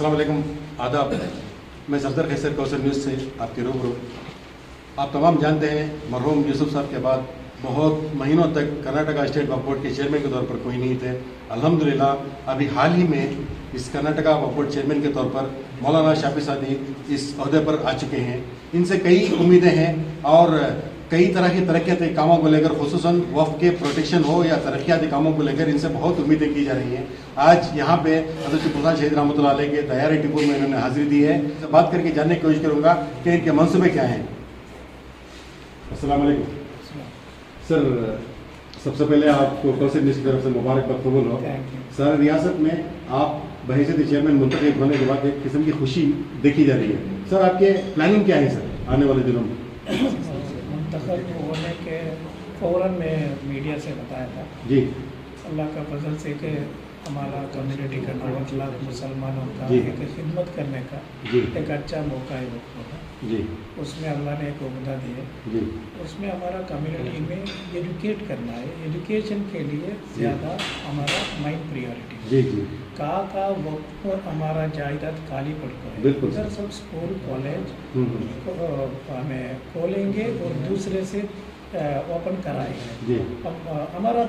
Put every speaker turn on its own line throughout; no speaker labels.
अस्सलाम वालेकुम, आदाब। मैं सफदर खैसर कौसर न्यूज़ से आपके रूबरू। आप तमाम जानते हैं मरहूम यूसुफ साहब के बाद बहुत महीनों तक कर्नाटका स्टेट वक्फ बोर्ड के चेयरमैन के तौर पर कोई नहीं थे। अल्हम्दुलिल्लाह अभी हाल ही में इस कर्नाटका वक्फ बोर्ड चेयरमैन के तौर पर मौलाना शाफी सादी इस अहदे पर आ चुके हैं। इनसे कई उम्मीदें हैं और कई तरह की तरक्याती कामों को लेकर, खुसूसन वक्फ के प्रोटेक्शन हो या तरक्याती कामों को लेकर इनसे बहुत उम्मीदें की जा रही हैं। आज यहाँ पे हज़रत टिपू सुल्तान शहीद रहमतुल्लाह अलैह के दयारे टिपू में इन्होंने हाजिरी दी है। तो बात करके जानने की कोशिश करूँगा कि इनके मंसूबे क्या हैं। अस्सलाम वालेकुम सर, सबसे पहले आपको कौसर न्यूज़ की तरफ से मुबारकबाद कबूल हो। सर, रियासत में आप बहैसियत चेयरमैन मुंतखब होने के बाद एक किस्म की खुशी देखी जा रही है। सर, आपके प्लानिंग क्या है सर आने वाले दिनों में?
मुंतखब होने के फ़ौरन में मीडिया से बताया था
जी,
अल्लाह का फजल से कि हमारा कम्युनिटी का 9 लाख मुसलमानों का
जी।
एक खिदमत करने का
जी।
एक अच्छा मौका है वक्त होगा।
जी,
उसमें अल्लाह ने एक उम्दा दी है।
जी,
उसमें हमारा कम्युनिटी में एजुकेट करना है। एजुकेशन के लिए ज़्यादा हमारा माइंड प्रियोरिटी है।
जी, जी,
का वक्त पर हमारा जायदाद खाली पड़ता है।
बिल्कुल
इधर सब स्कूल कॉलेज
हम्म,
हमें खोलेंगे और दूसरे से ओपन कराएंगे।
जी,
हमारा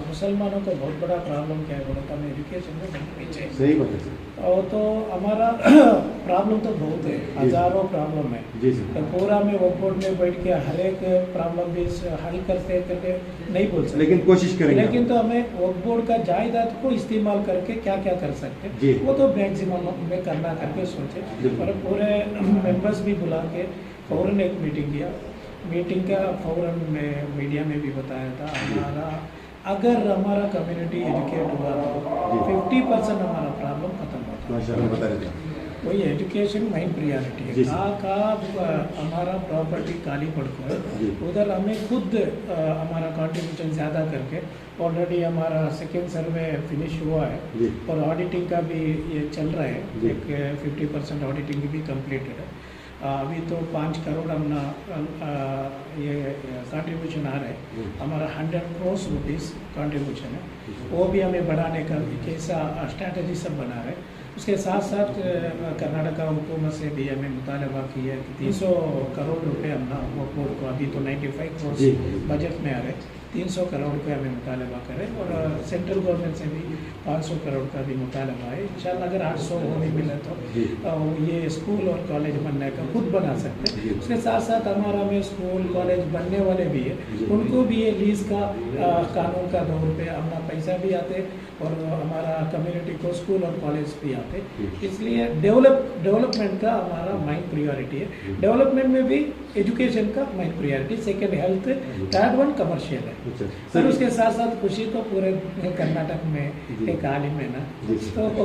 मुसलमानों का बहुत बड़ा प्रॉब्लम क्या है बोला था, हमें एजुकेशन में बहुत पीछे है।
सही बात है सर।
और तो हमारा प्रॉब्लम तो बहुत है, हज़ारों प्रॉब्लम है।
जी सर,
तो पूरा में वक्फ बोर्ड में बैठ के हर एक प्रॉब्लम भी हल करते करते नहीं बोल सकते,
लेकिन कोशिश करेंगे।
लेकिन तो हमें वक्फ बोर्ड का जायदाद को इस्तेमाल करके क्या क्या कर सकते
जी।
हैं वो तो मैक्सिमम में करना करके सोचे।
बिल्कुल।
और पूरे मेंबर्स भी बुला के फ़ौरन एक मीटिंग किया। मीटिंग का फ़ौरन में मीडिया में भी बताया था हमारा अगर हमारा कम्युनिटी एजुकेट हुआ तो 50% हमारा प्रॉब्लम खत्म होता है।
माशाल्लाह बता रहे थे।
वही एजुकेशन माइन प्रियोरिटी
जी
है।
सर।
का हमारा प्रॉपर्टी खाली पड़ता है,
जी।
उधर हमें खुद हमारा कंट्रीब्यूशन ज़्यादा करके ऑलरेडी हमारा सेकेंड सर्वे फिनिश हुआ है
जी।
और ऑडिटिंग का भी ये चल रहा
जी।
है। एक 50% ऑडिटिंग भी कंप्लीटेड है। अभी तो 5 करोड़ हमने ये कंट्रीब्यूशन आ रहा है। हमारा 100 करोड़ रुपीज़ कंट्रीब्यूशन है, वो भी हमें बढ़ाने का कैसा स्ट्रैटेजी सब बना रहे हैं। उसके साथ साथ कर्नाटका हुकूमत से भी हमें मुतालबा किया है कि 300 करोड़ रुपए हमने वक्फ बोर्ड को, अभी तो 95
जी।
करोड़ बजट में आ रहे, 300 करोड़ रुपये हमें मुतालबा करें और सेंट्रल गवर्नमेंट से भी 500 करोड़ का भी मुतालबा है। इंशाल्लाह अगर 800 होने मिले तो ये स्कूल और कॉलेज बनने का खुद बना सकते हैं। उसके साथ साथ हमारा में स्कूल कॉलेज बनने वाले भी है, उनको भी ये लीज का कानून का दौर पे अपना पैसा भी आते और हमारा कम्युनिटी को स्कूल और कॉलेज भी आते। इसलिए डेवलपमेंट का हमारा माइन प्रियोरिटी है। डेवलपमेंट में भी एजुकेशन का mine priority, second health, third one commercial है। सर, उसके साथ साथ खुशी तो पूरे कर्नाटक में एक आलिम है ना, तो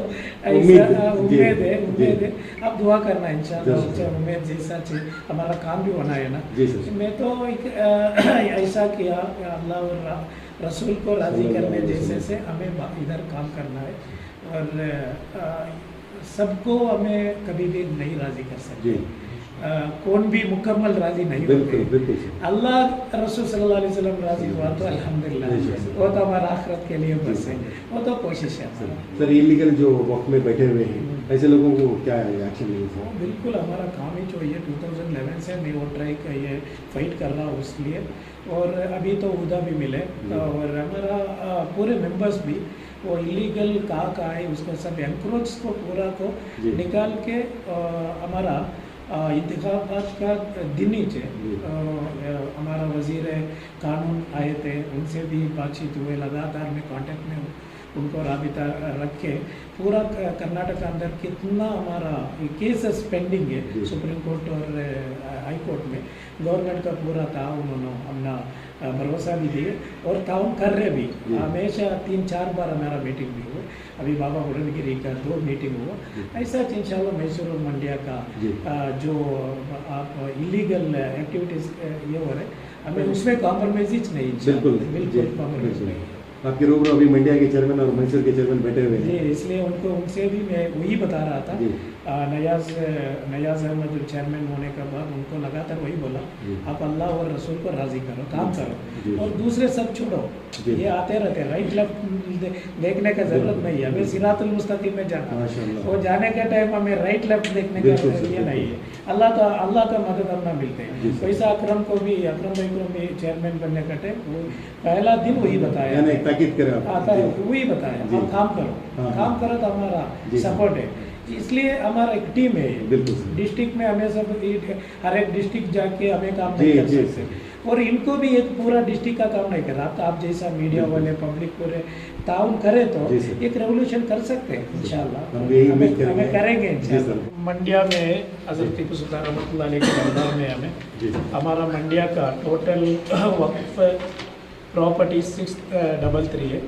ऐसा उम्मीद है। अब दुआ करना इंशाल्लाह, उम्मीद जैसा चीज हमारा काम भी होना है ना। मैं तो एक ऐसा किया अल्लाह और रसूल को राज़ी करने जैसे से हमें इधर काम करना है और सबको हमें कभी भी नहीं राज़ी कर सकते। कौन भी मुकम्मल राज़ी नहीं होते। अल्लाह रसूल सल्लल्लाहु अलैहि वसल्लम राज़ी हुआ तो अल्हम्दुलिल्लाह, वो तो हमारा आखिरत के लिए बस है, वो तो कोशिश है हमारा।
सर, इलीगल जो वक्त में बैठे हुए हैं ऐसे लोगों को क्या एक्शन लेंगे?
बिल्कुल हमारा काम ही जो ये 2011 से मैं वो ट्राई का ये फाइट कर रहा हूँ उसलिए, और अभी तो उदा भी मिले और हमारा पूरे मेंबर्स भी वो इलीगल कहाँ है उसको सब एनक्रोच को पूरा को निकाल के हमारा इंतखाबात का दिन ही थे। हमारा वजीर कानून आए थे, उनसे भी बातचीत हुए, लगातार में कांटेक्ट में उनको राबिता रख के पूरा कर्नाटक के अंदर कितना हमारा केसेस पेंडिंग है सुप्रीम कोर्ट और हाई कोर्ट में, गवर्नमेंट का पूरा ताउन उन्होंने अपना भरोसा भी दिए और ताउन कर रहे भी। हमेशा 3-4 बार हमारा मीटिंग भी हुआ, अभी बाबा बुरनगिरी का 2 मीटिंग हुआ। ऐसा इंशाल्लाह मैसूर और मंडिया का जो आप इलीगल एक्टिविटीज़ ये हो रहे, हमें उसमें कॉम्प्रोमाइज नहीं, बिल्कुल कॉम्प्रोमाइज नहीं।
आपके रूबरू अभी मंडिया के चेयरमैन और मैसूर के चेयरमैन बैठे हुए
जी,
हैं।
इसलिए उनसे भी मैं वही बता रहा था।
जी।
नयाज अहमद जो चेयरमैन होने के बाद उनको लगातार वही बोला, आप अल्लाह और रसूल को राज़ी करो, काम
जी।
करो और दूसरे सब छोड़ो।
जी।
ये आते रहते हैं, राइट लेफ्ट देखने का ज़रूरत नहीं है, हमें सिरातुल मुस्तकीम में जाना।
माशाअल्लाह।
वो जाने के टाइम हमें राइट लेफ्ट देखने का
बिल्कुल सर,
ये नहीं
बिल्कुल।
है। अल्लाह का मदद अपना मिलते
जी
हैं।
सर।
वैसा अकरम भाई को भी चेयरमैन बनने का टाइम वो पहला दिन वही बताया,
यानी एक ताकीद करें आप।
आता है
जी।
वही बताया,
जी।
आप काम करो,
हाँ,
काम
हाँ।
करो तो हमारा
जी।
सपोर्ट है। इसलिए हमारा एक टीम है।
बिल्कुल सर।
डिस्ट्रिक्ट में हमें सब हर एक डिस्ट्रिक्ट जाके हमें काम
जी,
नहीं कर
जी,
सकते और इनको भी एक पूरा डिस्ट्रिक्ट का काम नहीं कर रहा। आप जैसा मीडिया
बिल्कुल।
वाले पब्लिक पूरे ताउन करे तो
जी सर।
एक रेवोल्यूशन कर सकते हैं इंशाल्लाह।
हम यही उम्मीद करेंगे।
हमें करेंगे
जी
इंशाल्लाह।
सर।
मंडिया में हज़रत टीपू सुल्तान रहमतुल्लाह अलैह के दरबार में हमें
जी।
हमारा मंडिया का टोटल वक्फ प्रॉपर्टी 633 है,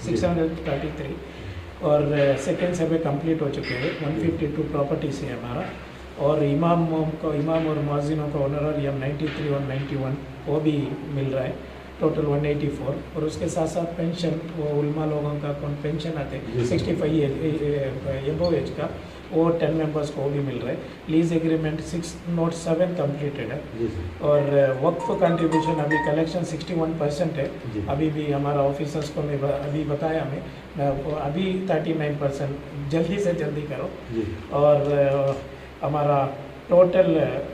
633 और सेकेंड सर्वे कंप्लीट हो चुके हैं। 152 प्रॉपर्टीज है हमारा और इमाम और मुअज्जिनों का ऑनरेरियम 93 और 91 वो भी मिल रहा है, टोटल 184 और उसके साथ साथ पेंशन वो उलमा लोगों का कौन पेंशन आते हैं 65 एबोव एज का वो 10 मेंबर्स को भी मिल रहा है। लीज एग्रीमेंट 607 कंप्लीटेड है
जी सर।
और वक्फ कंट्रीब्यूशन अभी कलेक्शन 61% है।
जी।
अभी भी हमारा ऑफिसर्स को मैं अभी बताया हमें अभी 39% जल्दी से जल्दी करो।
जी।
और हमारा टोटल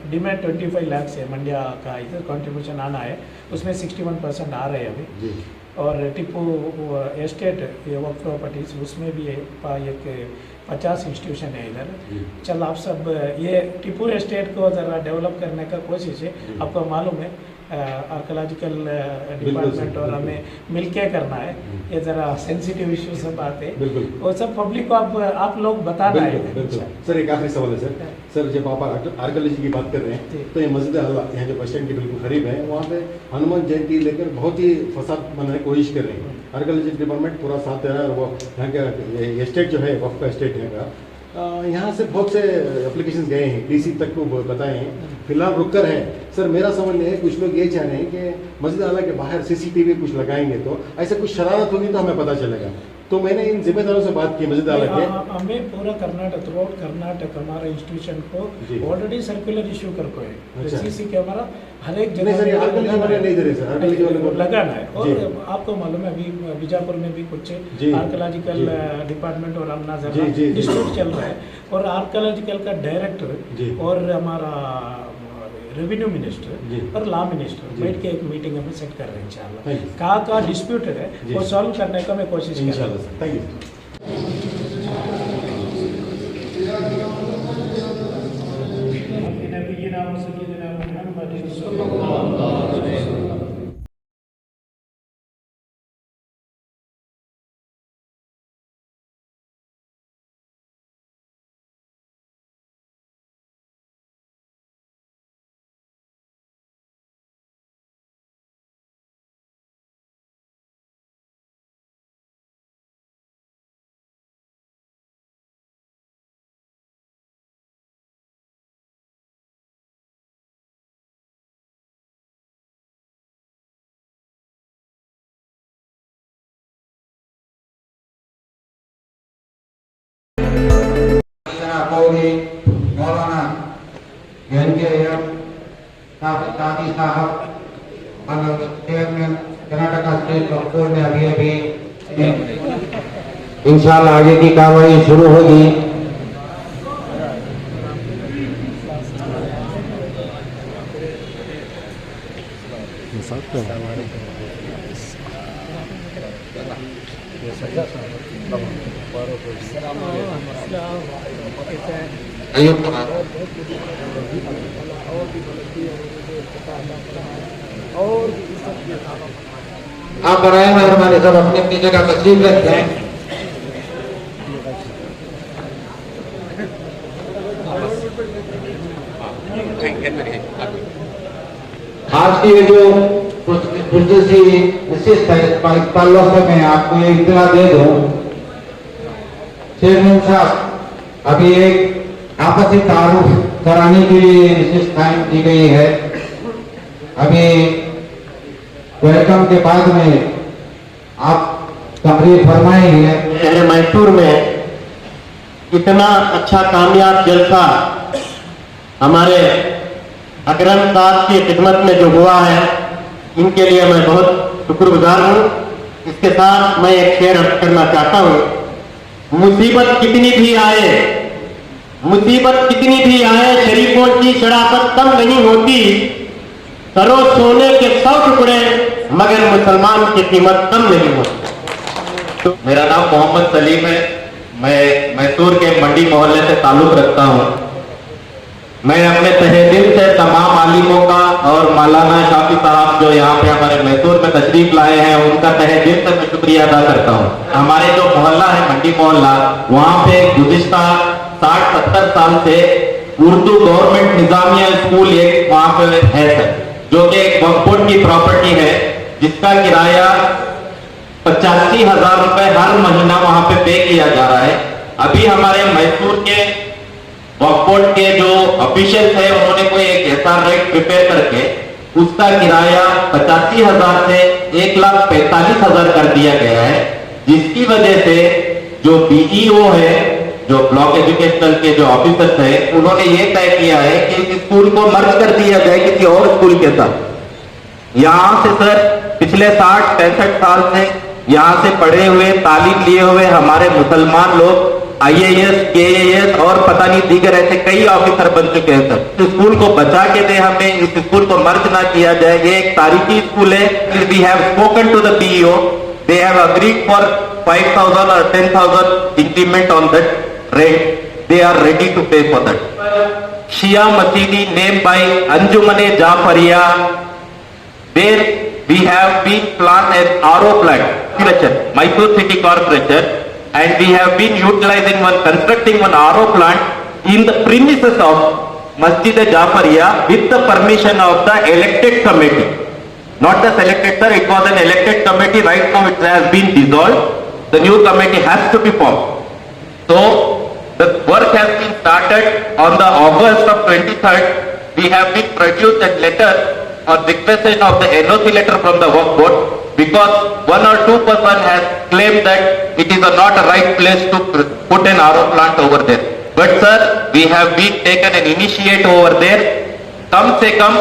डिमांड 25 लाख से मंडिया का इधर कंट्रीब्यूशन आना है, उसमें 61% आ रहे हैं अभी।
जी।
और टिप्पू एस्टेट ये वक्फ प्रॉपर्टीज उसमें भी एक 50 इंस्टीट्यूशन है इधर।
जी।
चल आप सब ये टिप्पू एस्टेट को ज़रा डेवलप करने का कोशिश है।
जी।
आपको मालूम है आर्कोलॉजिकल डिपार्टमेंट और हमें मिलके करना है। ये ज़रा सेंसिटिव इशू सब आते हैं,
बिल्कुल।
वो सब पब्लिक को आप लोग बताना है।
बिल्कुल, बिल्कुल। सर एक आखिरी सवाल है सर। सर जब आप आर्कियोलॉजी की बात कर रहे
जी।
हैं तो ये मस्जिद अल्लाह यहाँ जो बस स्टैंड के बिल्कुल करीब है, वहाँ पे हनुमान जयंती लेकर बहुत ही फसाद बनाने की कोशिश कर रहे हैं। आर्कियोलॉजी डिपार्टमेंट पूरा साथ है और वो यहाँ का एस्टेट जो है वक्फ का एस्टेट है का यहाँ से बहुत से एप्लीकेशन गए हैं, डीसी तक को बताए हैं, फिलहाल रुक कर है। सर मेरा समझ है कुछ लोग ये चाह रहे हैं कि मस्जिद आला के बाहर CCTV कुछ लगाएंगे तो ऐसे कुछ शरारत होगी तो हमें पता चलेगा। तो मैंने इन जिम्मेदारों से बात की मस्जिद आला के।
हमें पूरा कर्नाटक थ्रू आउट कर्नाटक हमारे इंस्टीट्यूशन
जी।
को ऑलरेडी सर्कुलर इशू कर को है।
अच्छा।
CC कैमरा हर एक
नहीं सर, ये आर्कियोलॉजी वाले नहीं दे रहे सर, आर्कियोलॉजी वाले को
लगाना है।
जी।
और आपको मालूम है अभी बीजापुर में भी कुछ
जी।
आर्कियोलॉजिकल
जी।
डिपार्टमेंट और अपना
जी, जी, जी।
डिस्प्यूट चल रहा है और आर्कियोलॉजिकल का डायरेक्टर
जी।
और हमारा रेवेन्यू मिनिस्टर
जी।
और लॉ मिनिस्टर
जी।
बैठ के एक मीटिंग हमें सेट कर रहे हैं इंशाल्लाह।
Thank you.
कहाँ डिस्प्यूट है
जी।
वो सॉल्व करने का मैं कोशिश कर रहा
इंशाल्लाह
हूँ।
Sir, thank you.
नबीना व सय्यिदना मुहम्मद सल्लल्लाहु अलैहि वसल्लम।
Kaudi Maulana NKM Tati साहब चेयरमैन कर्नाटका स्टेट वक्फ बोर्ड में अभी इंशाल्लाह आगे की कार्रवाई शुरू होगी। अयुब आप बराए मेहरबानी सब अपनी अपनी जगह तशरीफ रखें। आज की जो खुशूसी विशिष्ट है इस ताल्लुक से मैं आपको ये इत्तला दे दूं, चेयरमैन साहब अभी एक आपसी तारुफ कराने के लिए विशिष्ट टाइम दी गई है। अभी वेलकम के बाद में आप तकरीर फरमाएंगे।
शहर मैसूर में इतना अच्छा कामयाब जलसा हमारे अकरम साहब की खिदमत में जो हुआ है, इनके लिए मैं बहुत शुक्रगुजार हूँ। इसके साथ मैं एक शेर अर्ज करना चाहता हूँ। मुसीबत कितनी भी आए, मुसीबत कितनी भी आए, शरीफों की शराफत कम नहीं होती। करो सोने के 100 टुकड़े, मगर मुसलमान की कीमत कम नहीं होती।
मेरा नाम मोहम्मद सलीम है। मैं मैसूर के मंडी मोहल्ले से ताल्लुक रखता हूँ। मैं अपने तहे दिल से तमाम आलिमों का और मौलाना शाफी साहब जो यहाँ पे हमारे मैसूर में तशरीफ लाए हैं, उनका तहे दिल से मैं शुक्रिया अदा करता हूँ। हमारे जो मोहल्ला है मंडी मोहल्ला, वहाँ पे गुज़िश्ता 60-70 साल से उर्दू गवर्नमेंट निजामिया स्कूल एक वहाँ पे है सर, जो कि एक वक्फ बोर्ड की प्रॉपर्टी है, जिसका किराया 85,000 रुपए हर महीना वहां पे पे किया जा रहा है। अभी हमारे मैसूर के वक्फ बोर्ड के जो ऑफिशियल्स है, उन्होंने कोई एक ऐसा रेट प्रिपेयर करके उसका किराया 85,000 से 1,45,000 कर दिया गया है, जिसकी वजह से जो बीईओ है, जो ब्लॉक एजुकेशनल के जो ऑफिसर्स है, उन्होंने ये तय किया है कि इस स्कूल को मर्ज कर दिया जाए किसी और स्कूल के साथ। यहाँ से सर पिछले 60-65 साल से यहाँ से पढ़े हुए, तालीम लिए हुए हमारे मुसलमान लोग IAS, KAS और पता नहीं दीगर ऐसे कई ऑफिसर बन चुके हैं सर। इस स्कूल को बचा के दे हमें, इस स्कूल को मर्ज ना किया जाए। ये एक तारीखी स्कूल है। We have spoken to the PEO, they have agreed for 5,000 or 10,000 increment on that rate, they are ready to pay for that. शिया मसीदी नेम बाय अंजुमने जाफरिया, there we have been planned as RO plant, Mysore City Corporation, and we have been utilizing constructing one RO plant in the premises of Masjid Jafariya with the permission of the elected committee. Not the selected sir, it was an elected committee. Right now it has been dissolved. The new committee has to be formed. So the work has been started on the August of 23rd. We have been produced a letter on requestation of the NOC letter from the work board, because 1 or 2 person has claimed that it is not a right place to put an RO plant over there. But sir, we have been taken an initiate over there. कम से कम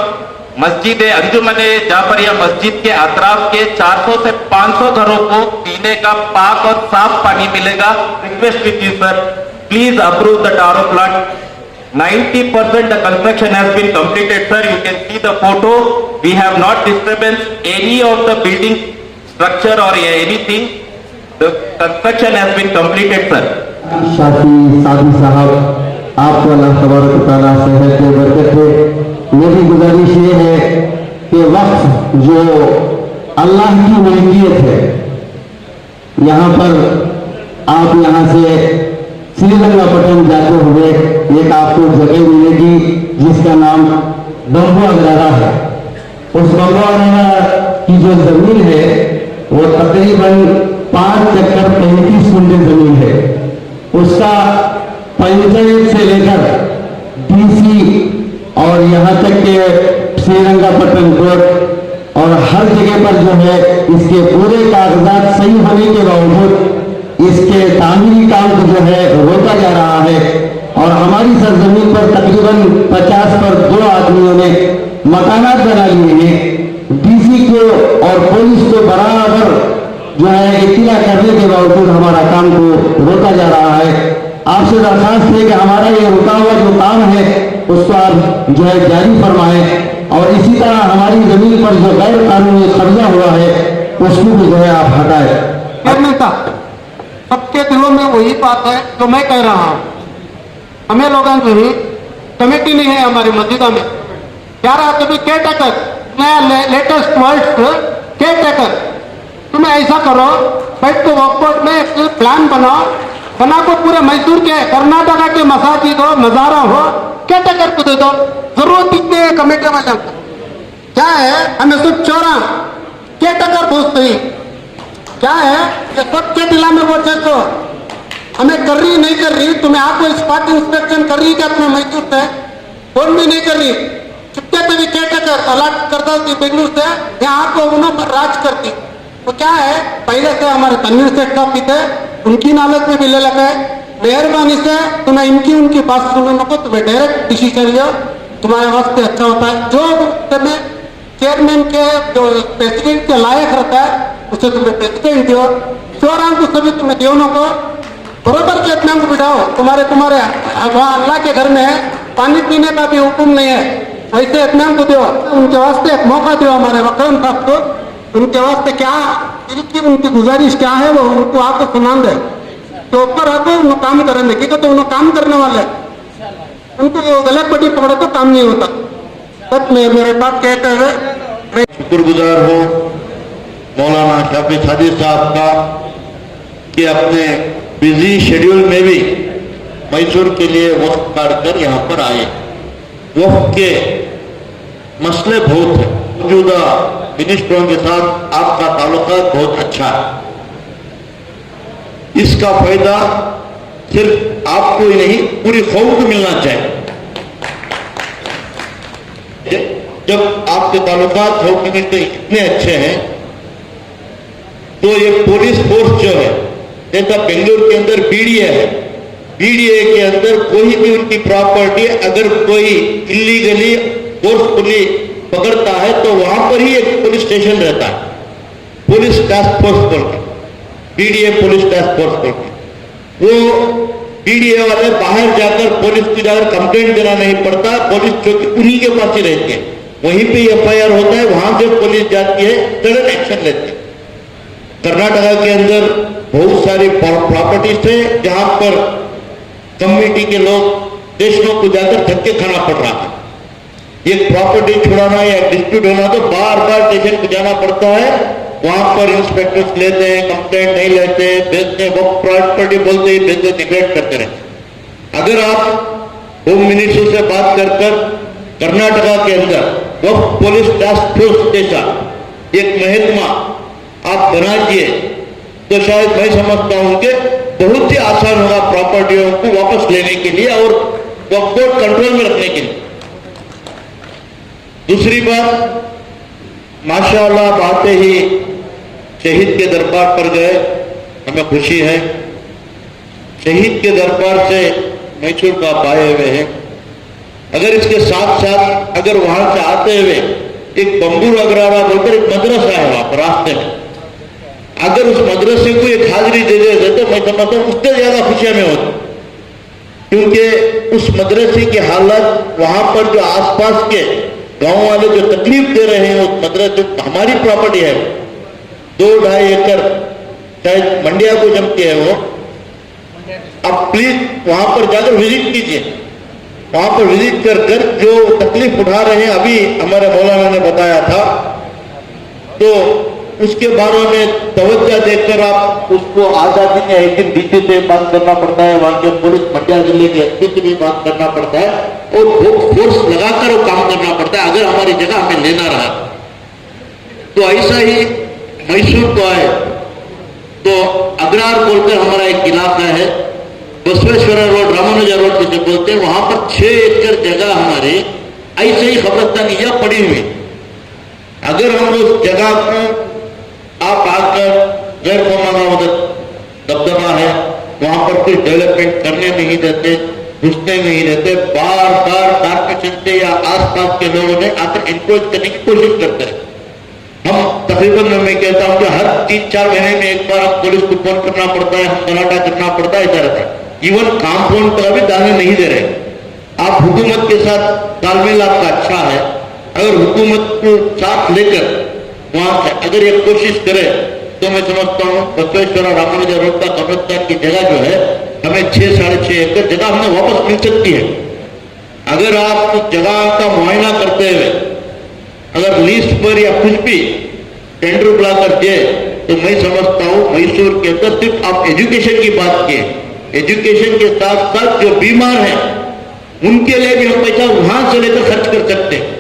मस्जिद अंजुमने जाफरिया मस्जिद के अतराफ के 400 से 500 घरों को पीने का पाक और साफ पानी मिलेगा। Request with you sir, please approve the RO plant. 90% the construction has been completed sir. You can see the photo. We have not disturbed any of the building structure or anything. The construction has been completed sir.
Shafi सादी साहब, आपको अल्लाह तबारक व तआला सेहत दे, बरकत दे। मेरी गुजारिश ये है कि वक्त जो अल्लाह की मलकियत है, यहाँ पर आप यहाँ से श्रीरंगापट्टनम जाते हुए एक आपको जगह मिलेगी जिसका नाम बम्बू अग्रारा है। उस बम्बू अग्रारा की जो जमीन है वो तकरीबन 5 एकड़ 35 गुंठे जमीन है। उसका पंचायत से लेकर DC और यहाँ तक के श्रीरंगापट्टनम कोर्ट और हर जगह पर जो है इसके पूरे कागजात सही होने के बावजूद इसके तामीरी काम को जो है रोका जा रहा है। और हमारी सरजमीन पर तकरीबन 50 पर 2 आदमियों ने मकानात बना लिए हैं। DC को और पुलिस को बराबर जो है इत्तला करने के बावजूद हमारा काम को रोका जा रहा है। आपसे दरखास्त है कि हमारा ये रुका हुआ जो काम है उसको आप जो है जारी फरमाएं, और इसी तरह हमारी जमीन पर जो गैर कानूनी कब्जा हुआ है उसको भी जो है आप हटाएं।
सबके दिलों में वही बात है जो मैं कह रहा हूँ। हमें लोगों को ही कमेटी नहीं है हमारी मस्जिदा में। 11 कभी केयर टेकर, नया लेटेस्ट वर्ड केयर टेकर, तुम्हें ऐसा करो, बैठ को वक्फ बोर्ड में एक प्लान बनाओ, बना को पूरे मैसूर के कर्नाटका के मसाजिद हो, मजारा हो, केयर टेकर को दे दो। जरूरत इतनी है कमेटी वाले को, क्या है हमें सिर्फ 14 केयर टेकर पूछते ही क्या है ये सबके दिला में वो तो हमें कर रही नहीं कर रही, तुम्हें आपको स्पॉट इंस्पेक्शन कर रही क्या अपने मैसूर से? कौन भी नहीं कर रही, चुपके में भी केयरटेकर अलर्ट करता थी बेंगलुरु से, यहाँ को उन्होंने राज करती। तो क्या है, पहले से हमारे तनवीर सेठ साहब भी थे, उनकी नॉलेज में भी ले लगे। मेहरबानी से तुम्हें इनकी उनकी बात सुनने को, तुम्हें डायरेक्ट डिसीजन लियो, तुम्हारे वास्ते अच्छा होता है। जो तुम्हें चेयरमैन के जो प्रेसिडेंट के लायक रहता है उसे तुम्हें प्रेसिडेंट दियो, चौरान को सभी तुम्हें दोनों को बराबर के इतना को बिठाओ। तुम्हारे वहाँ अल्लाह के घर में है, पानी पीने का भी हुक्म नहीं है, वैसे इतना को दो। उनके वास्ते एक मौका दो हमारे वक्रम साहब को, उनके वास्ते क्या उनकी गुजारिश क्या है वो उनको आपको सुना दे, तो ऊपर आके उन्हें काम करेंगे, क्योंकि तो उन्हें काम करने वाले उनको गलत पट्टी पकड़े तो काम नहीं होता। तब मैं मेरे बात कहते हुए
शुक्रगुजार हूँ मौलाना शाफी सादी साहब का कि अपने बिजी शेड्यूल में भी मैसूर के लिए वक्त काटकर यहाँ पर आए। वक्त के मसले बहुत हैं, मौजूदा मिनिस्टरों के साथ आपका ताल्लुका बहुत अच्छा है। इसका फायदा सिर्फ आपको ही नहीं पूरी कौम को मिलना चाहिए। जब आपके ताल्लुकात हो के इतने अच्छे हैं तो ये पुलिस फोर्स जो है, जैसा बेंगलुरु के अंदर बीडीए है, बीडीए के अंदर कोई भी उनकी प्रॉपर्टी अगर कोई इलीगली फोर्सफुली पकड़ता है तो वहां पर ही एक पुलिस स्टेशन रहता है, पुलिस टास्क फोर्स बोल के, बीडीए पुलिस टास्क फोर्स बोल के। वो बीडीए वाले बाहर जाकर पुलिस को जाकर कंप्लेंट देना नहीं पड़ता, पुलिस चौकी उन्हीं के पास ही रहती है, वहीं पे एफआईआर होता है, वहां से पुलिस जाती है, सडन एक्शन लेती है। कर्नाटका के अंदर बहुत सारी प्रॉपर्टीज थे जहां पर कम्युनिटी के लोग स्टेशनों को जाकर धक्के खाना पड़ रहा है। एक प्रॉपर्टी छुड़ाना या डिस्प्यूट होना तो बार बार स्टेशन को जाना पड़ता है, वहां पर इंस्पेक्टर्स लेते हैं, कंप्लेंट नहीं लेते, भेजते हैं, वो प्रॉपर्टी बोलते ही भेजते, निगलेक्ट करते रहते। अगर आप होम मिनिस्टर से बात कर कर्नाटका के अंदर वो पुलिस टास्क फोर्स जैसा एक महकमा आप बना दिए तो शायद मैं समझता हूं कि बहुत ही आसान होगा प्रॉपर्टियों को वापस लेने के लिए और वक्त कंट्रोल में रखने के लिए। दूसरी बात, माशाअल्लाह आप आते ही शहीद के दरबार पर गए, हमें खुशी है। शहीद के दरबार से मैसूर का आप आए हुए हैं। अगर इसके साथ साथ अगर वहां से आते हुए एक बंबूर अग्रारा बोलकर एक मदरसा है वहां पर रास्ते में, अगर उस मदरसे को एक हाजिरी दे देते तो मैं समझता हूं उससे ज्यादा खुशियां में होती, क्योंकि उस मदरसे की हालत वहां पर जो आसपास के गांव वाले जो तकलीफ दे रहे हैं, उस मदरसे हमारी प्रॉपर्टी है 2-2.5 एकड़ शायद मंडिया को जमती है वो, आप प्लीज वहां पर जाकर विजिट कीजिए, वहां पर विजिट कर जो तकलीफ उठा रहे हैं, अभी हमारे मौलाना ने बताया था, तो उसके बारे में तवज्जो देकर आप उसको आजादी में एक दिन डीसी से बात करना पड़ता है, वहां के पुलिस मंड्या जिले के एसपी से भी बात करना पड़ता है और फोर्स लगाकर वो काम करना पड़ता है अगर हमारी जगह हमें लेना रहा। तो ऐसा ही मैसूर को आए तो अग्रार बोलकर हमारा एक इलाका है, बसवेश्वर रोड, रामानुजा रोड जिसे बोलते हैं, वहां पर 6 एकड़ जगह हमारे ऐसे ही खबरस्तानियां पड़ी हुई। अगर हम उस जगह को आप आकर गैर कानूनी दबदबा है, वहां पर कोई डेवलपमेंट करने नहीं देते, घुसने नहीं देते, बार बार कारपोरेशन से या आसपास के लोगों ने आकर इनक्रोच करने की कोशिश करते हैं। हम तकरीबन मैं कहता हूं कि हर 3-4 महीने में एक बार पुलिस को फोन करना पड़ता है, हम गलाटा करना पड़ता है, ऐसा रहता है। इवन कांपाउंड पर भी दाने नहीं दे रहे। आप हुकूमत के साथ तालमेल आपका अच्छा है, अगर हुकूमत को साथ लेकर वहां से अगर ये कोशिश करे तो मैं समझता हूँ बसवेश्वर रामानुजा रोड का कब्रिस्तान की जगह जो है हमें 6-6.5 एकड़ जगह हमें वापस मिल सकती है। अगर आप उस जगह का मुआयना करते हुए अगर लिस्ट पर या कुछ भी टेंडर बुलाकर दे तो मैं समझता हूँ मैसूर के अंदर सिर्फ आप एजुकेशन की बात किए, एजुकेशन के साथ साथ जो बीमार हैं उनके लिए भी हम पैसा वहां से लेकर खर्च कर सकते हैं।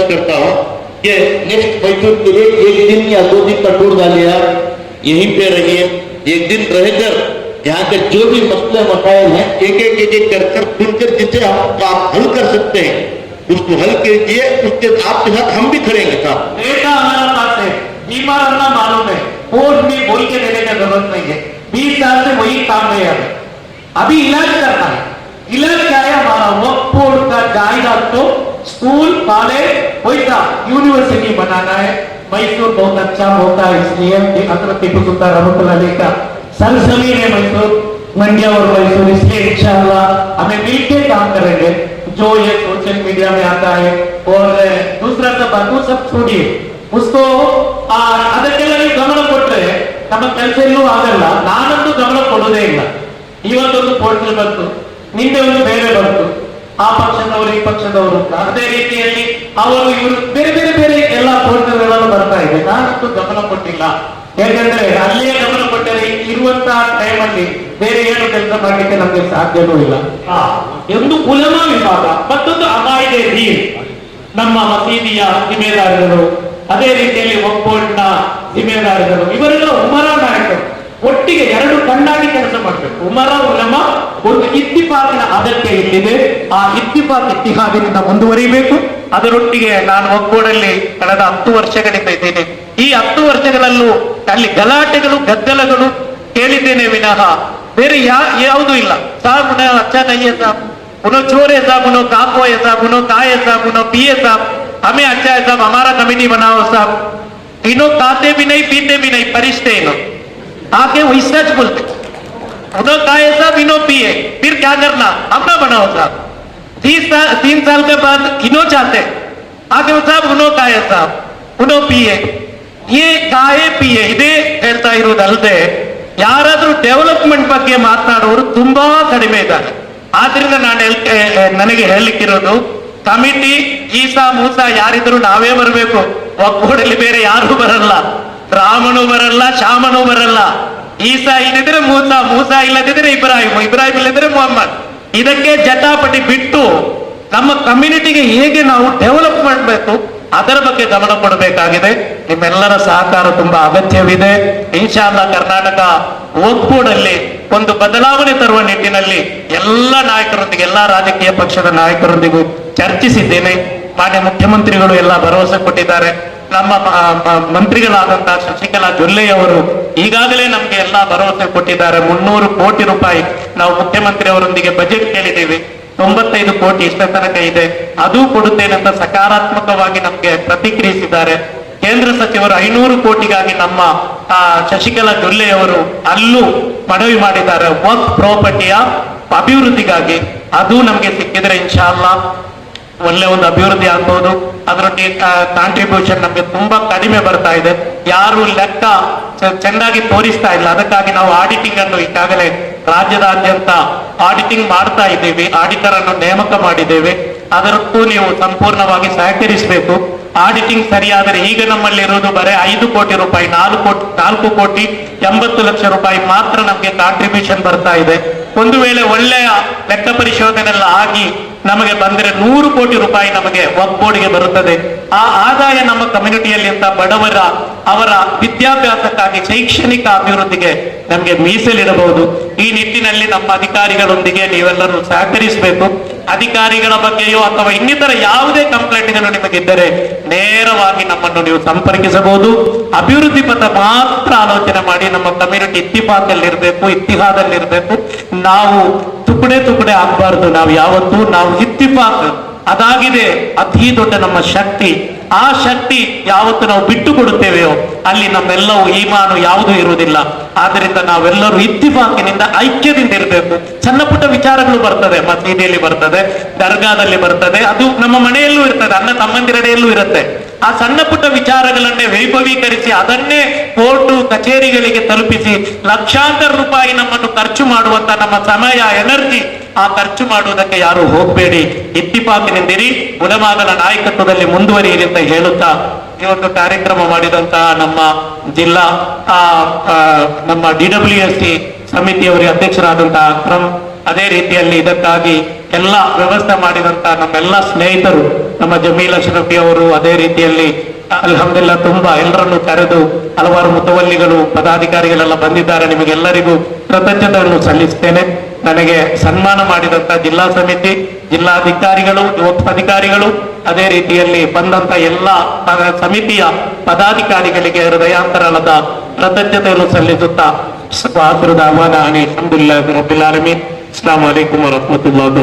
करता हूं कि नेक्स्ट मैसूर के लिए 1 दिन या 2 दिन का टूर डालिए, आप यहीं पे रहिए, 1 दिन रहकर यहाँ के जो भी मसले मसाइल हैं एक एक कर सुनकर जिसे आप हल कर सकते हैं उसको हल कीजिए, उसके आपके साथ हम भी खड़ेंगे साहब।
डेटा हमारे पास है, बीमार रहना मालूम है, कोर्ट में बोल के देने की जरूरत नहीं है। 20 साल से वही काम है हमें, अभी इलाज करना है। इलाज क्या है हमारा? वक्फ बोर्ड का जायदाद को स्कूल, कॉलेज, वैसा यूनिवर्सिटी बनाना है। मैसूर बहुत अच्छा होता है, इसलिए हजरत टीपू सुल्तान रहमतुल्लाह अलैह का सरजमीन है मैसूर, मंडिया और मैसूर, इसलिए इंशाअल्लाह हमें मिलकर काम करेंगे। जो ये सोशल मीडिया में आता है और दूसरा सब बात वो सब छोड़िए, उसको ಅದಕ್ಕೆಲ್ಲ ನೀವು ಗಮನ ಕೊಟ್ಟರೆ ನಮ್ಮ ಕೆಲಸ ಎಲ್ಲೂ ಆಗಲ್ಲ. ನಾನಂತೂ ಗಮನ ಕೊಡೋದೇ ಇಲ್ಲ. ಇವತ್ತೊಂದು ಪೋರ್ಟಲ್ ಬಂತು, ನಿನ್ನೆ ಒಂದು ಬೇರೆ ಬಂತು, ಆ ಪಕ್ಷದವರು ಈ ಪಕ್ಷದವರು ಅಂತ. ಅದೇ ರೀತಿಯಲ್ಲಿ ಅವರು ಇವರು ಬೇರೆ ಬೇರೆ ಬೇರೆ ಎಲ್ಲ ಪೋರ್ಟಲ್ಗಳೆಲ್ಲ ಬರ್ತಾ ಇದೆ. ನಾನಂತೂ ಗಮನ ಕೊಟ್ಟಿಲ್ಲ, ಯಾಕಂದ್ರೆ ಅಲ್ಲಿಯೇ ಗಮನ ಕೊಟ್ಟರೆ ಇರುವಂತಹ ಟೈಮಲ್ಲಿ ಬೇರೆ ಏನು ಕೆಲಸ ಮಾಡಲಿಕ್ಕೆ ನಮಗೆ ಸಾಧ್ಯವೂ ಇಲ್ಲ. ಒಂದು ಉಲಮಾ ವಿಭಾಗ, ಮತ್ತೊಂದು ಅಮಾಯಿದೆ ದೀನ್, ನಮ್ಮ ಮಸೀದಿಯ ಜಿಮ್ಮೆದಾರರು, ಅದೇ ರೀತಿಯಲ್ಲಿ ವಕ್ಫ್ ಬೋರ್ಡ್ನ ಜಿಮ್ಮೆದಾರರು, ಇವರೆಲ್ಲ ಉಮರಾ ನಾಯಕರು ಒಟ್ಟಿಗೆ ಎರಡು ಕಣ್ಣಾಗಿ ಕೆಲಸ ಮಾಡಬೇಕು. ಉಮರಾ ಉಲಮಾ ಒಂದು ಇತ್ತಿಫಾಕಿನ ಅಗತ್ಯ ಇಲ್ಲಿದೆ. ಆ ಇತ್ತಿಫಾಕ್ ಇತ್ತಿಹಾದಿನಿಂದ ಮುಂದುವರಿಬೇಕು. ಅದರೊಟ್ಟಿಗೆ ನಾನು ವಕ್ಫ್ ಬೋರ್ಡ್ ಅಲ್ಲಿ ಕಳೆದ 10 ವರ್ಷಗಳಿಂದ ಇದ್ದೇನೆ. ಈ 10 ವರ್ಷಗಳಲ್ಲೂ ಅಲ್ಲಿ ಗಲಾಟೆಗಳು, ಗದ್ದಲಗಳು ಕೇಳಿದ್ದೇನೆ ವಿನಃ ಬೇರೆ ಯಾವುದೂ ಇಲ್ಲ. ಸಾಬ್ ಅಚ್ಚಾ ನಹೀ ಸಾಬ್, उन्हों चोर है साहब, उन्हों काको है साहब, उन्हों काय है साहब, उन्हों पिए साहब, हमें अच्छा है साहब, हमारा कमेटी बनाओ साहब. इन्हों खाते भी नहीं, पीते भी नहीं, परिश्ते इन्हों आके वही सच बोलते. उन्हों काय साहब, इन्हों पिए, फिर क्या करना? हम ना बनाओ साहब. 3 साल के बाद इन्हों चाहते आके साहब उन्हों काय साहब, उन्हों पिए. ये ಕಾಯೆ ಪಿಯೆ ಇದೇ ಹೇಳ್ತಾ ಇರುವುದಲ್ಲದೆ ಯಾರಾದ್ರೂ ಡೆವಲಪ್ಮೆಂಟ್ ಬಗ್ಗೆ ಮಾತನಾಡೋರು ತುಂಬಾ ಕಡಿಮೆ ಇದ್ದಾರೆ. ಆದ್ರಿಂದ ನನಗೆ ಹೇಳಲಿಕ್ಕಿರೋದು, ಕಮಿಟಿ ಈಸಾ ಮೂಸಾ ಯಾರಿದ್ರು ನಾವೇ ಬರಬೇಕು. ವಕ್ಫ್ ಬೋರ್ಡಲ್ಲಿ ಬೇರೆ ಯಾರು ಬರಲ್ಲ, ರಾಮನು ಬರಲ್ಲ, ಶ್ಯಾಮನು ಬರಲ್ಲ. ಈಸಾ ಇಲ್ಲದಿದ್ರೆ ಮೂಸಾ, ಮೂಸಾ ಇಲ್ಲದಿದ್ರೆ ಇಬ್ರಾಹಿಂ, ಇಬ್ರಾಹಿಂ ಇಲ್ಲದಿದ್ರೆ ಮೊಹಮ್ಮದ್. ಇದಕ್ಕೆ ಜಟಾಪಟಿ ಬಿಟ್ಟು ನಮ್ಮ ಕಮ್ಯುನಿಟಿಗೆ ಹೇಗೆ ನಾವು ಡೆವಲಪ್ ಮಾಡಬೇಕು ಅದರ ಬಗ್ಗೆ ಗಮನ ಕೊಡಬೇಕಾಗಿದೆ. ನಿಮ್ಮೆಲ್ಲರ ಸಹಕಾರ ತುಂಬಾ ಅಗತ್ಯವಿದೆ. ಇನ್ಶಾಅಲ್ಲಾಹ್ ಕರ್ನಾಟಕ ವಕ್ಫ್ ಬೋರ್ಡ್ ಅಲ್ಲಿ ಒಂದು ಬದಲಾವಣೆ ತರುವ ನಿಟ್ಟಿನಲ್ಲಿ ಎಲ್ಲ ನಾಯಕರೊಂದಿಗೆ, ಎಲ್ಲ ರಾಜಕೀಯ ಪಕ್ಷದ ನಾಯಕರೊಂದಿಗೂ ಚರ್ಚಿಸಿದ್ದೇನೆ. ಮಾನ್ಯ ಮುಖ್ಯಮಂತ್ರಿಗಳು ಎಲ್ಲ ಭರವಸೆ ಕೊಟ್ಟಿದ್ದಾರೆ. ನಮ್ಮ ಮಂತ್ರಿಗಳಾದಂತಹ ಶಶಿಕಲಾ ಜೊಲ್ಲೆ ಅವರು ಈಗಾಗಲೇ ನಮ್ಗೆ ಎಲ್ಲ ಭರವಸೆ ಕೊಟ್ಟಿದ್ದಾರೆ. 300 ಕೋಟಿ ರೂಪಾಯಿ ನಾವು ಮುಖ್ಯಮಂತ್ರಿ ಅವರೊಂದಿಗೆ ಬಜೆಟ್ ಕೇಳಿದ್ದೀವಿ. 95 ಕೋಟಿ ಇಷ್ಟ ತನಕ ಇದೆ, ಅದು ಕೊಡುತ್ತೇನೆ ಅಂತ ಸಕಾರಾತ್ಮಕವಾಗಿ ನಮ್ಗೆ ಪ್ರತಿಕ್ರಿಯಿಸಿದ್ದಾರೆ. ಕೇಂದ್ರ ಸಚಿವರು 500 ಕೋಟಿಗಾಗಿ ನಮ್ಮ ಶಶಿಕಲಾ ಜೊಲ್ಲೆ ಅವರು ಅಲ್ಲೂ ಮನವಿ ಮಾಡಿದ್ದಾರೆ ವಕ್ಫ್ ಪ್ರಾಪರ್ಟಿಯ ಅಭಿವೃದ್ಧಿಗಾಗಿ. ಅದು ನಮ್ಗೆ ಸಿಕ್ಕಿದ್ರೆ ಇನ್ಶಾಅಲ್ಲಾಹ್ ಒಳ್ಳೆ ಒಂದು ಅಭಿವೃದ್ಧಿ ಆಗ್ಬಹುದು. ಅದರೊಟ್ಟಿಗೆ ಕಾಂಟ್ರಿಬ್ಯೂಷನ್ ನಮ್ಗೆ ತುಂಬಾ ಕಡಿಮೆ ಬರ್ತಾ ಇದೆ, ಯಾರು ಲೆಕ್ಕ ಚೆನ್ನಾಗಿ ತೋರಿಸ್ತಾ ಇಲ್ಲ. ಅದಕ್ಕಾಗಿ ನಾವು ಆಡಿಟಿಂಗ್ ಅನ್ನು ಈಗಾಗಲೇ ರಾಜ್ಯದಾದ್ಯಂತ ಆಡಿಟಿಂಗ್ ಮಾಡ್ತಾ ಇದ್ದೇವೆ, ಆಡಿಟರ್ ಅನ್ನು ನೇಮಕ ಮಾಡಿದ್ದೇವೆ. ಅದರಕ್ಕೂ ನೀವು ಸಂಪೂರ್ಣವಾಗಿ ಸಹಕರಿಸಬೇಕು. ಆಡಿಟಿಂಗ್ ಸರಿಯಾದರೆ ಈಗ ನಮ್ಮಲ್ಲಿ ಇರುವುದು ಬರೀ 5 ಕೋಟಿ ರೂಪಾಯಿ, 4 ಕೋಟಿ 80 ಲಕ್ಷ ರೂಪಾಯಿ ಮಾತ್ರ ನಮಗೆ ಕಾಂಟ್ರಿಬ್ಯೂಷನ್ ಬರ್ತಾ ಇದೆ. ಒಂದು ವೇಳೆ ಒಳ್ಳೆಯ ಲೆಕ್ಕ ಪರಿಶೋಧನೆ ಎಲ್ಲ ಆಗಿ ನಮಗೆ ಬಂದರೆ 100 ಕೋಟಿ ರೂಪಾಯಿ ನಮಗೆ ವಕ್ಫ್ ಬೋರ್ಡ್ಗೆ ಬರುತ್ತದೆ. ಆ ಆದಾಯ ನಮ್ಮ ಕಮ್ಯುನಿಟಿಯಲ್ಲಿ ಅಂತ ಬಡವರ ಅವರ ವಿದ್ಯಾಭ್ಯಾಸಕ್ಕಾಗಿ, ಶೈಕ್ಷಣಿಕ ಅಭಿವೃದ್ಧಿಗೆ ನಮಗೆ ಮೀಸಲಿಡಬಹುದು. ಈ ನಿಟ್ಟಿನಲ್ಲಿ ನಮ್ಮ ಅಧಿಕಾರಿಗಳೊಂದಿಗೆ ನೀವೆಲ್ಲರೂ ಸಹಕರಿಸಬೇಕು. ಅಧಿಕಾರಿಗಳ ಬಗ್ಗೆಯೋ ಅಥವಾ ಇನ್ನಿತರ ಯಾವುದೇ ಕಂಪ್ಲೇಂಟ್ಗಳು ನಿಮಗಿದ್ದರೆ ನೇರವಾಗಿ ನಮ್ಮನ್ನು ನೀವು ಸಂಪರ್ಕಿಸಬಹುದು. ಅಭಿವೃದ್ಧಿ ಪಥ ಮಾತ್ರ ಆಲೋಚನೆ ಮಾಡಿ. ನಮ್ಮ ಕಮ್ಯುನಿಟಿ ಇತ್ತಿಫಾಕಲ್ಲಿರ್ಬೇಕು, ಇತ್ತಿಹಾದಲ್ಲಿರ್ಬೇಕು. ನಾವು ತುಕಡೆ ಆಗಬಾರ್ದು. ನಾವು ಯಾವತ್ತೂ ನಾವು ಇತ್ತಿಫಾಕ್ ಅದಾಗಿದೆ ಅತಿ ದೊಡ್ಡ ನಮ್ಮ ಶಕ್ತಿ. ಆ ಶಕ್ತಿ ಯಾವತ್ತು ನಾವು ಬಿಟ್ಟು ಕೊಡುತ್ತೇವೆಯೋ ಅಲ್ಲಿ ನಮ್ಮೆಲ್ಲವೂ ಈಮಾನು ಯಾವುದೂ ಇರುವುದಿಲ್ಲ. ಆದ್ದರಿಂದ ನಾವೆಲ್ಲರೂ ಇತ್ತಿಫಾಕಿನಿಂದ, ಐಕ್ಯದಿಂದ ಇರಬೇಕು. ಸಣ್ಣ ಪುಟ್ಟ ವಿಚಾರಗಳು ಬರ್ತದೆ, ಮಸೀದಿಯಲ್ಲಿ ಬರ್ತದೆ, ದರ್ಗಾದಲ್ಲಿ ಬರ್ತದೆ, ಅದು ನಮ್ಮ ಮನೆಯಲ್ಲೂ ಇರ್ತದೆ, ಅಣ್ಣ ತಮ್ಮಂದಿರಡೆಯಲ್ಲೂ ಇರುತ್ತೆ. ಆ ಸಣ್ಣ ಪುಟ್ಟ ವಿಚಾರಗಳನ್ನೇ ವೈಭವೀಕರಿಸಿ ಅದನ್ನೇ ಕೋರ್ಟು ಕಚೇರಿಗಳಿಗೆ ತಲುಪಿಸಿ ಲಕ್ಷಾಂತರ ರೂಪಾಯಿ ನಮ್ಮನ್ನು ಖರ್ಚು ಮಾಡುವಂತ ನಮ್ಮ ಸಮಯ, ಎನರ್ಜಿ ಆ ಖರ್ಚು ಮಾಡುವುದಕ್ಕೆ ಯಾರು ಹೋಗಬೇಡಿ. ಇತ್ತಿಫಾಕಿನಿಂದಿರಿ, ಉಲಮಾಗಳ ನಾಯಕತ್ವದಲ್ಲಿ ಮುಂದುವರಿಯಿರಿ ಅಂತ ಹೇಳುತ್ತಾ ಈ ಒಂದು ಕಾರ್ಯಕ್ರಮ ಮಾಡಿದಂತಹ ನಮ್ಮ ಜಿಲ್ಲಾ ನಮ್ಮ DWSC ಸಮಿತಿಯವರಿಗೆ ಅಧ್ಯಕ್ಷರಾದಂತಹ ಅಕ್ರಮ್, ಅದೇ ರೀತಿಯಲ್ಲಿ ಇದಕ್ಕಾಗಿ ಎಲ್ಲ ವ್ಯವಸ್ಥೆ ಮಾಡಿದಂತಹ ನಮ್ಮೆಲ್ಲ ಸ್ನೇಹಿತರು, ನಮ್ಮ ಜಮೀಲ್ ಅಶ್ರಫಿ ಅವರು, ಅದೇ ರೀತಿಯಲ್ಲಿ ಅಲ್ಹಮ್ದುಲಿಲ್ಲಾಹ್ ತುಂಬಾ ಎಲ್ಲರನ್ನು ಕರೆದು ಹಲವಾರು ಮುತವಲ್ಲಿಗಳು, ಪದಾಧಿಕಾರಿಗಳೆಲ್ಲ ಬಂದಿದ್ದಾರೆ. ನಿಮಗೆಲ್ಲರಿಗೂ ಕೃತಜ್ಞತೆಯನ್ನು ಸಲ್ಲಿಸ್ತೇನೆ. ನನಗೆ ಸನ್ಮಾನ ಮಾಡಿದಂತ ಜಿಲ್ಲಾ ಸಮಿತಿ
ಜಿಲ್ಲಾಧಿಕಾರಿಗಳು, ಅಧಿಕಾರಿಗಳು, ಅದೇ ರೀತಿಯಲ್ಲಿ ಬಂದಂತ ಎಲ್ಲ ಸಮಿತಿಯ ಪದಾಧಿಕಾರಿಗಳಿಗೆ ಹೃದಯಾಂತರಾಳದ ಕೃತಜ್ಞತೆಯನ್ನು ಸಲ್ಲಿಸುತ್ತಾ ಆಖಿರು ದಾವಾನಾ ಅನಿಲ್ ಹಮ್ದುಲಿಲ್ಲಾಹಿ ರಬ್ಬಿಲ್ ಆಲಮೀನ್. ಅಸ್ಸಲಾಮು ಅಲೈಕುಂ ವರಹ್ಮತುಲ್ಲಾಹಿ.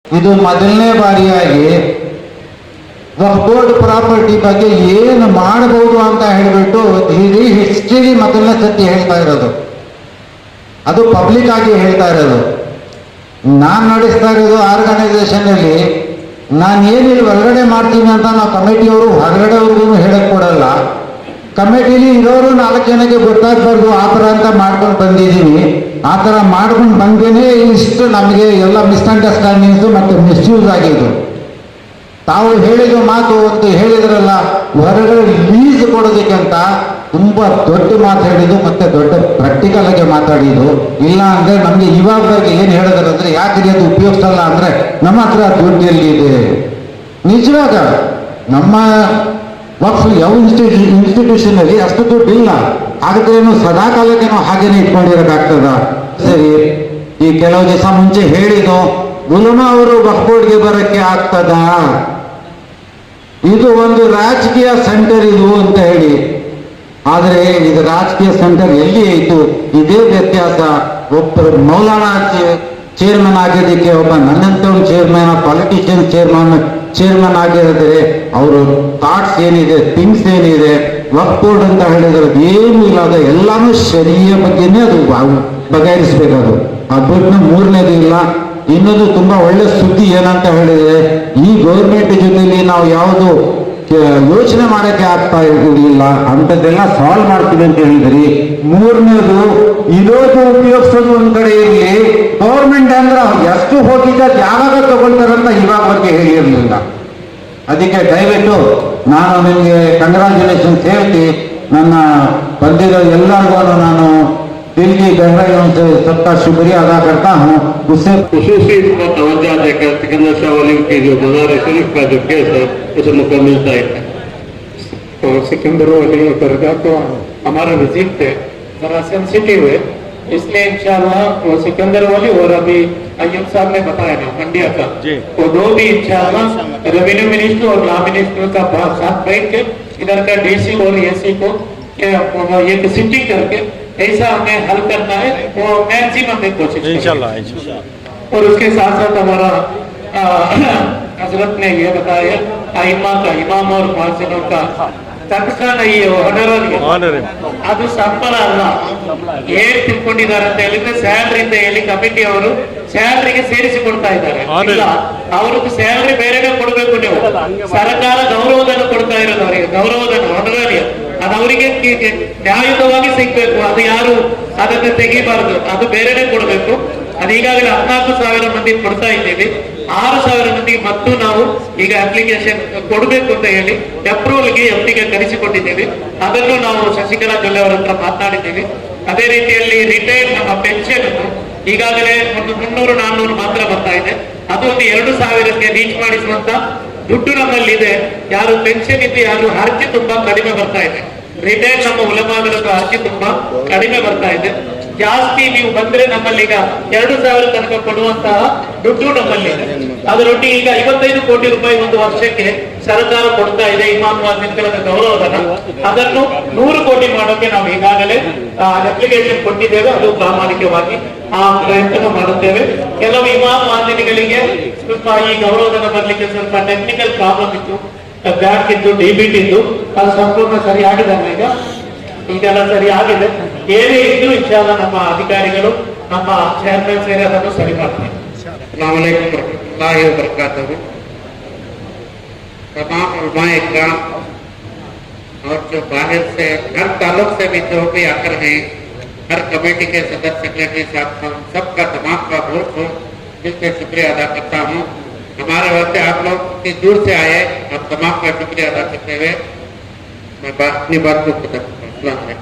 ಇದು ಮೊದಲನೇ ಬಾರಿಯಾಗಿ ವಕ್ಫ್ ಬೋರ್ಡ್ ಪ್ರಾಪರ್ಟಿ ಬಗ್ಗೆ ಏನು ಮಾಡಬಹುದು ಅಂತ ಹೇಳಿಬಿಟ್ಟು ಇಡೀ ಹಿಸ್ಟ್ರಿ ಮೊದಲನೇ ಸತಿ ಹೇಳ್ತಾ ಇರೋದು, ಅದು ಪಬ್ಲಿಕ್ ಆಗಿ ಹೇಳ್ತಾ ಇರೋದು. ನಾನು ನಡೆಸ್ತಾ ಇರೋದು ಆರ್ಗನೈಸೇಷನ್ ಅಲ್ಲಿ ನಾನು ಏನಿಲ್ಲ ಹೊರಗಡೆ ಮಾಡ್ತೀನಿ ಅಂತ ನಾವು ಕಮಿಟಿಯವರು ಹೊರಗಡೆವ್ರಿಗೂ ಹೇಳಕ್ ಕೊಡಲ್ಲ. ಕಮಿಟಿಲಿ ಇರೋರು 4 ಜನಕ್ಕೆ ಗೊತ್ತಾಗಬಾರ್ದು ಆ ಥರ ಅಂತ ಮಾಡ್ಕೊಂಡು ಬಂದಿದ್ದೀವಿ. ಆ ಥರ ಮಾಡ್ಕೊಂಡು ಬಂದೇನೆ ಇಷ್ಟು ನಮಗೆ ಎಲ್ಲ ಮಿಸ್ಅಂಡರ್ಸ್ಟ್ಯಾಂಡಿಂಗ್ಸು ಮತ್ತು ಮಿಸ್ಯೂಸ್ ಆಗಿದ್ದು. ತಾವು ಹೇಳಿದ ಮಾತು ಒಂದು ಹೇಳಿದ್ರಲ್ಲ, ಹೊರಗಡೆ ಲೀಸ್ ಕೊಡೋದಕ್ಕಂತ ತುಂಬ ದೊಡ್ಡ ಮಾತು ಹೇಳಿದ್ದು ಮತ್ತೆ ದೊಡ್ಡ ಪ್ರಾಕ್ಟಿಕಲ್ ಆಗಿ ಮಾತಾಡಿದ್ದು. ಇಲ್ಲ ಅಂದರೆ ನಮಗೆ ಇವಾಗ ಏನು ಹೇಳಿದ್ರಂದ್ರೆ ಯಾಕೆ ಅದು ಉಪಯೋಗಿಸಲ್ಲ ಅಂದರೆ ನಮ್ಮ ಹತ್ರ ದುಡ್ಡು ಎಲ್ಲಿದೆ. ನಿಜವಾಗ ನಮ್ಮ ವಕ್ಫ್ ಯಾವ ಇನ್ಸ್ಟಿಟ್ಯೂಷನ್ ಅಲ್ಲಿ ಅಷ್ಟು ದುಡ್ಡು ಇಲ್ಲ, ಹಾಗಾದ್ರೇನು ಸದಾ ಕಾಲಕ್ಕೆ ನಾವು ಹಾಗೇನೆ ಇಟ್ಕೊಂಡಿರೋಕ್ಕಾಗ್ತದ? ಸರಿ, ಈ ಕೆಲವು ದಿವಸ ಮುಂಚೆ ಹೇಳಿದ್ದು ಉಲಮಾ ಅವರು ವಕ್ಫ್ ಬೋರ್ಡ್ಗೆ ಬರೋಕ್ಕೆ ಆಗ್ತದ? ಇದು ಒಂದು ರಾಜಕೀಯ ಸೆಂಟರ್ ಇದು ಅಂತ ಹೇಳಿ, ಆದರೆ ಇದು ರಾಜಕೀಯ ಸೆಂಟರ್ ಎಲ್ಲಿ ಆಯಿತು? ಇದೇ ವ್ಯತ್ಯಾಸ. ಒಬ್ಬರು ಮೌಲಾನಾ ಚೇರ್ಮನ್ ಆಗಿದ್ದಕ್ಕೆ ಒಬ್ಬ ನನ್ನಂತ ಚೇರ್ಮನ್ ಪಾಲಿಟಿಷಿಯನ್ ಚೇರ್ಮನ್ ಆಗಿದ್ರೆ ಅವರು ಥಾಟ್ಸ್ ಏನಿದೆ, ಥಿಂಗ್ಸ್ ಏನಿದೆ, ವಕ್ಫ್ ಬೋರ್ಡ್ ಅಂತ ಹೇಳಿದ್ರೆ ಏನು ಇಲ್ಲ, ಅದು ಎಲ್ಲಾನು ಶರಿಯ ಬಗ್ಗೆನೇ ಅದು ಬಗೆಹರಿಸ್ಬೇಕದು. ಅದು ಬಿಟ್ಟು ಮೂರನೇದು ಇಲ್ಲ. ಇನ್ನೊಂದು ತುಂಬಾ ಒಳ್ಳೆ ಸುದ್ದಿ ಏನಂತ ಹೇಳಿದ್ರೆ, ಈ ಗೌರ್ಮೆಂಟ್ ಜೊತೆಲಿ ನಾವು ಯಾವುದು ಯೋಚನೆ ಮಾಡಕ್ಕೆ ಆಗ್ತಾ ಇರಲಿಲ್ಲ ಅಂಥದ್ದೆಲ್ಲ ಸಾಲ್ವ್ ಮಾಡ್ತೀವಿ ಅಂತ ಹೇಳಿದ್ರಿ. ಮೂರನೇದು ಇರೋದು ಉಪಯೋಗಿಸೋದು ಒಂದ್ ಕಡೆ ಇರಲಿ, ಗೌರ್ಮೆಂಟ್ ಅಂದ್ರೆ ಎಷ್ಟು ಹೋಗಿದ್ದ ಯಾವಾಗ ತಗೊಳ್ತಾರಂತ ಇವಾಗ ಬಗ್ಗೆ ಹೇಳಿರ್ಲಿಲ್ಲ. ಅದಕ್ಕೆ ದಯವಿಟ್ಟು ನಾನು ನಿಮಗೆ ಕಂಗ್ರಾಚುಲೇಷನ್ಸ್ ಹೇಳ್ತಿ. ನನ್ನ ಬಂದಿರೋ ಎಲ್ಲರಿಗೂ ನಾನು दिल की गहराइयों से सबका शुक्रिया अदा करता हूँ. उससे
खुसूसी इसको तवज्जो देकर सिकंदर शाह वली की जो मज़ार शरीफ का जो केस है उसे मुकम्मल तय है.
तो सिकंदर वली दरगाह तो हमारे विजिट थे, जरा सेंसिटिव है, इसलिए इंशाल्लाह वो सिकंदर वली और अभी अय्यूब साहब ने बताया ना मंडिया का, वो दो भी इंशाल्लाह रेवेन्यू मिनिस्टर और लॉ मिनिस्टर का साथ बैठ के इधर का डीसी और एसी को एक सिटिंग करके ऐसा हमें हल करना है, वो मैक्सिमम में कोशिश इंशाल्लाह. और उसके साथ साथ हमारा हजरत ने ये बताया आइमा का, इमाम और मुअज्जिनों का ತಕ್ಷಣ ಈ ಹೊಣರರಿಗೆ ಅದು ಸಂಬಳ ಅಲ್ಲ, ಏನ್ ತಿಳ್ಕೊಂಡಿದ್ದಾರೆ ಅಂತ ಹೇಳಿದ್ರೆ ಸ್ಯಾಲ್ರಿ ಅಂತ ಹೇಳಿ ಕಮಿಟಿ ಅವರು ಸ್ಯಾಲ್ರಿಗೆ ಸೇರಿಸಿ ಕೊಡ್ತಾ ಇದ್ದಾರೆ. ಇಲ್ಲ, ಅವ್ರಿಗೆ ಸ್ಯಾಲ್ರಿ ಬೇರೆನೆ ಕೊಡ್ಬೇಕು. ನೀವು ಸರ್ಕಾರ ಗೌರವಧನ ಕೊಡ್ತಾ ಇರೋದು ಅವರಿಗೆ, ಗೌರವಧನ ಹೊಣರರಿಗೆ ಅದು ಅವರಿಗೆ ನ್ಯಾಯಯುತವಾಗಿ ಸಿಗ್ಬೇಕು. ಅದು ಯಾರು ಅದನ್ನು ತೆಗಿಬಾರದು, ಅದು ಬೇರೆನೆ ಕೊಡ್ಬೇಕು. ಅದು ಈಗಾಗಲೇ 14,000 ಮಂದಿ ಕೊಡ್ತಾ ಇದ್ದೀವಿ. 6,000 ಮಂದಿಗೆ ಮತ್ತು ನಾವು ಈಗ ಅಪ್ಲಿಕೇಶನ್ ಕೊಡಬೇಕು ಅಂತ ಹೇಳಿ ಅಪ್ರೂವಲ್ಗೆ ಎಫ್ಟಿಗೆ ಕರೆಸಿಕೊಟ್ಟಿದ್ದೀವಿ. ಅದನ್ನು ನಾವು ಶಶಿಕಲಾ ಜೊಲ್ಲೆ ಅವರ ಹತ್ರ ಮಾತನಾಡಿದ್ದೀವಿ. ಅದೇ ರೀತಿಯಲ್ಲಿ ರಿಟೈರ್ಡ್ ನಮ್ಮ ಪೆನ್ಷನ್ ಈಗಾಗಲೇ ಒಂದು 300-400 ಮಾತ್ರ ಬರ್ತಾ ಇದೆ. ಅದು ಒಂದು 2,000ಕ್ಕೆ ರೀಚ್ ಮಾಡಿಸುವಂತ ದುಡ್ಡು ನಮ್ಮಲ್ಲಿದೆ. ಯಾರು ಪೆನ್ಷನ್ ಇದ್ದು ಯಾರು ಅರ್ಜಿ ತುಂಬಾ ಕಡಿಮೆ ಬರ್ತಾ ಇದೆ. ರಿಟೈರ್ಡ್ ನಮ್ಮ ಉಲಮಾಗಳದ್ದು ಅರ್ಜಿ ತುಂಬಾ ಕಡಿಮೆ ಬರ್ತಾ ಇದೆ. ಜಾಸ್ತಿ ನೀವು ಬಂದ್ರೆ ನಮ್ಮಲ್ಲಿ ಈಗ 2,000 ತನಕ ಕೊಡುವಂತಹ ದುಡ್ಡು ನಮ್ಮಲ್ಲಿದೆ. ಅದರೊಟ್ಟಿಗೆ ಈಗ 55 ಕೋಟಿ ರೂಪಾಯಿ ಒಂದು ವರ್ಷಕ್ಕೆ ಸರ್ಕಾರ ಕೊಡ್ತಾ ಇದೆ ಇಮಾಮ್ ಮುಅಜ್ಜಿನ್ಗಳ ಗೌರವಧನ. ಅದನ್ನು 100 ಕೋಟಿ ಮಾಡೋಕೆ ನಾವು ಈಗಾಗಲೇ ಅಪ್ಲಿಕೇಶನ್ ಕೊಟ್ಟಿದ್ದೇವೆ. ಅದು ಪ್ರಾಮಾಣಿಕವಾಗಿ
ಆ ಪ್ರಯತ್ನ ಮಾಡುತ್ತೇವೆ. ಕೆಲವು ಇಮಾಮ್ ಮಾದರಿಗಳಿಗೆ ಸ್ವಲ್ಪ ಈ ಗೌರವಧನ ಬರ್ಲಿಕ್ಕೆ ಸ್ವಲ್ಪ ಟೆಕ್ನಿಕಲ್ ಪ್ರಾಬ್ಲಮ್ ಇತ್ತು, ಬ್ಯಾಕ್ ಇದ್ದು ಡಿಬಿಟಿ ಇದ್ದು, ಅದು ಸಂಪೂರ್ಣ ಸರಿ ಆಗಿದೆ ಈಗ, ಈಗೆಲ್ಲ ಸರಿ ಆಗಿದೆ. ಏನೇ ಇದ್ದು ಇನ್ಶಾಲ್ಲ ನಮ್ಮ ಅಧಿಕಾರಿಗಳು ನಮ್ಮ ಚೇರ್ಮನ್ ಸೇರಿ ಅದನ್ನು ಸರಿ ಮಾಡ್ತಾರೆ.
अस्सलाम वालेकुम रहमतुल्लाहि व बरकातहू। तमाम उलमाए इकराम और जो बाहर से हर ताल्लुक से भी जो भी आकर हैं, हर कमेटी के सदस्य सेक्रेटरी साहब का सबका तमाम का बहुत बहुत दिल से शुक्रिया अदा करता हूँ। हमारे वास्ते आप लोग इतनी दूर से आए, आप तमाम का शुक्रिया अदा करते हुए मैं अपनी बात को खत्म करता हूं।